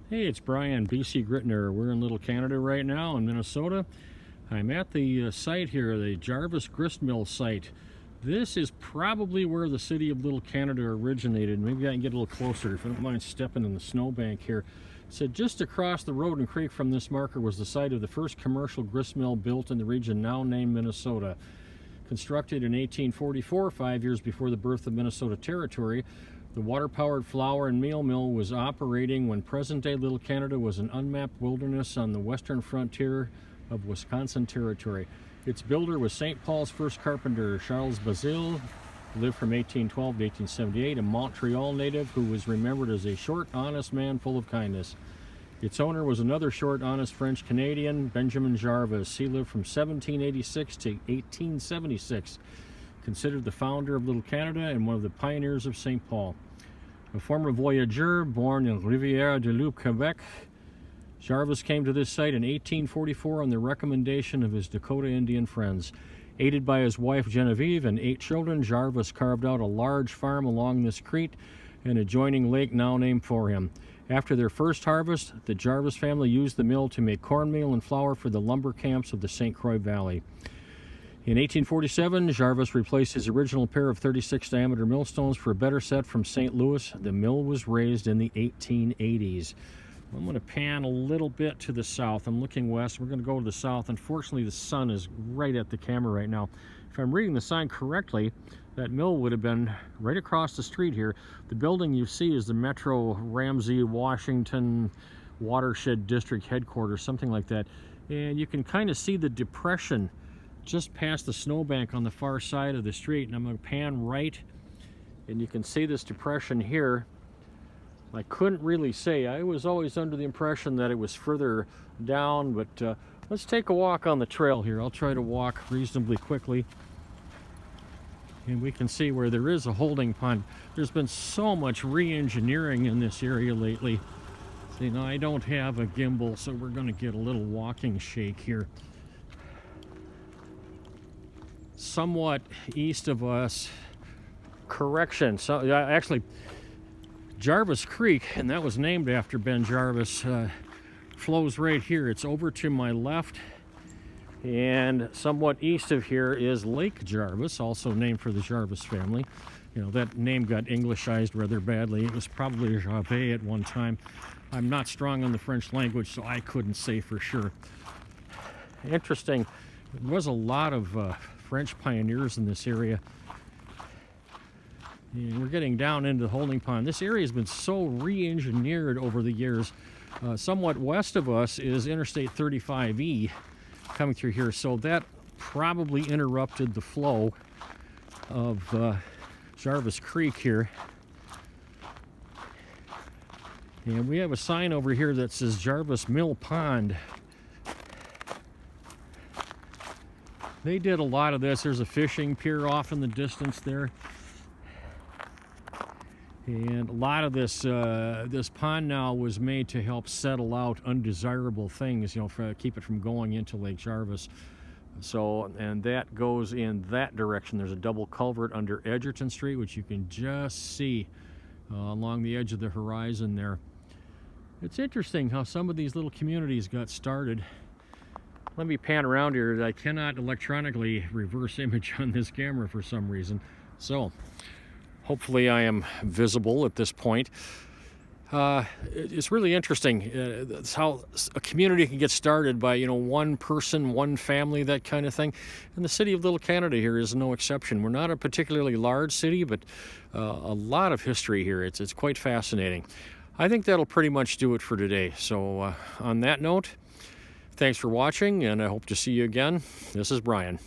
Hey, it's Brian, BC Gritner. We're in Little Canada right now in Minnesota. I'm at the site here, the Gervais grist mill site. This is probably where the city of Little Canada originated. Maybe I can get a little closer if I don't mind stepping in the snowbank here. So just across the road and creek from this marker was the site of the first commercial grist mill built in the region now named Minnesota. Constructed in 1844, 5 years before the birth of Minnesota Territory, the water-powered flour and meal mill was operating when present-day Little Canada was an unmapped wilderness on the western frontier of Wisconsin Territory. Its builder was St. Paul's first carpenter, Charles Bazile, who lived from 1812 to 1878, a Montreal native who was remembered as a short, honest man full of kindness. Its owner was another short, honest French-Canadian, Benjamin Gervais. He lived from 1786 to 1876, considered the founder of Little Canada and one of the pioneers of St. Paul. A former voyageur born in Rivière-du-Loup, Quebec, Gervais came to this site in 1844 on the recommendation of his Dakota Indian friends. Aided by his wife Genevieve and 8 children, Gervais carved out a large farm along this creek and adjoining lake now named for him. After their first harvest, the Gervais family used the mill to make cornmeal and flour for the lumber camps of the St. Croix Valley. In 1847, Gervais replaced his original pair of 36 diameter millstones for a better set from St. Louis. The mill was raised in the 1880s. I'm going to pan a little bit to the south. I'm looking west. We're going to go to the south. Unfortunately, the sun is right at the camera right now. If I'm reading the sign correctly, that mill would have been right across the street here. The building you see is the Metro Ramsey, Washington Watershed District headquarters, something like that. And you can kind of see the depression just past the snowbank on the far side of the street. And I'm going to pan right, and you can see this depression here. I couldn't really say. I was always under the impression that it was further down, but let's take a walk on the trail here. I'll try to walk reasonably quickly. And we can see where there is a holding pond. There's been so much re-engineering in this area lately. See, now I don't have a gimbal, so we're going to get a little walking shake here. Somewhat east of us, correction, so actually Gervais Creek, and that was named after Ben Gervais, flows right here. It's over to my left, and somewhat east of here is Lake Gervais, also named for the Gervais family. You know, that name got Englishized rather badly. It was probably Gervais at one time. I'm not strong on the French language, so I couldn't say for sure. Interesting, there was a lot of French pioneers in this area. And we're getting down into the holding pond. This area has been so re-engineered over the years. Somewhat west of us is Interstate 35E coming through here, so that probably interrupted the flow of Gervais Creek here. And we have a sign over here that says Gervais Mill Pond. They did a lot of this. There's a fishing pier off in the distance there. And a lot of this this pond now was made to help settle out undesirable things, you know, keep it from going into Lake Gervais. So, and that goes in that direction. There's a double culvert under Edgerton Street, which you can just see along the edge of the horizon there. It's interesting how some of these little communities got started. Let me pan around here. I cannot electronically reverse image on this camera for some reason. So, hopefully I am visible at this point. It's really interesting. It's how a community can get started by, you know, one person, one family, that kind of thing. And the city of Little Canada here is no exception. We're not a particularly large city, but a lot of history here. It's quite fascinating. I think that'll pretty much do it for today. So on that note, thanks for watching, and I hope to see you again. This is Brian.